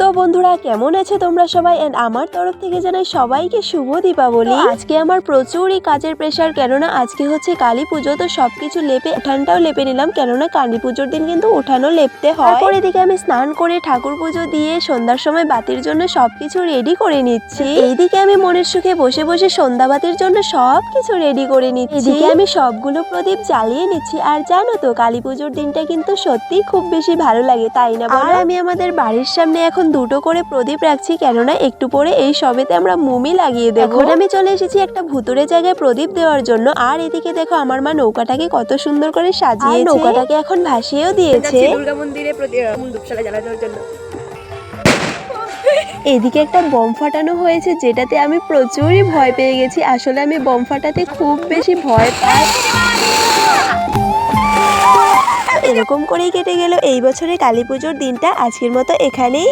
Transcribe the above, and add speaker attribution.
Speaker 1: তো বন্ধুরা কেমন আছে তোমরা সবাই, এন্ড আমার তরফ থেকে জানাই সবাইকে শুভ দীপাবলি। আজকে আমার প্রচুরই কাজের প্রেশার, কেননা আজকে হচ্ছে কালী পুজো। তো সবকিছু লেপে উঠানটাও লেপে নিলাম, কেননা কালী পুজোর দিন কিন্তু উঠানও লেপতে হয়। তারপর এদিকে আমি স্নান করে ঠাকুর পুজো দিয়ে সন্ধ্যার সময় বাতির জন্য সবকিছু রেডি করে নিচ্ছি। এইদিকে আমি মনের সুখে বসে বসে সন্ধ্যা বাতির জন্য সবকিছু রেডি করে নিচ্ছি। এদিকে আমি সবগুলো প্রদীপ জ্বালিয়ে নিচ্ছি। আর জানো তো কালী পুজোর দিনটা কিন্তু সত্যি খুব বেশি ভালো লাগে, তাই না? আর আমি আমাদের বাড়ির সামনে এখন দুটো করে প্রদীপ রাখছি, কেননা একটু পরে এই সবেতে আমরা মোমই লাগিয়ে দেব। এখন আমি চলে এসেছি একটা ভুতুরে জায়গায় প্রদীপ দেওয়ার জন্য। আর এদিকে দেখো আমার মা নৌকাটাকে কত সুন্দর করে সাজিয়েছে, নৌকাটাকে এখন ভাসিয়েও দিয়েছে।
Speaker 2: দুর্গা মন্দিরে ধূপশালা জ্বালানোর জন্য
Speaker 1: এদিকে একটা বম ফাটানো হয়েছে, যেটাতে আমি প্রচুরই ভয় পেয়ে গেছি। আসলে আমি বম ফাটাতে খুব বেশি ভয় পাই। এরকম করেই কেটে গেল এই বছরের কালী পুজোর দিনটা। আজকের মতো এখানেই।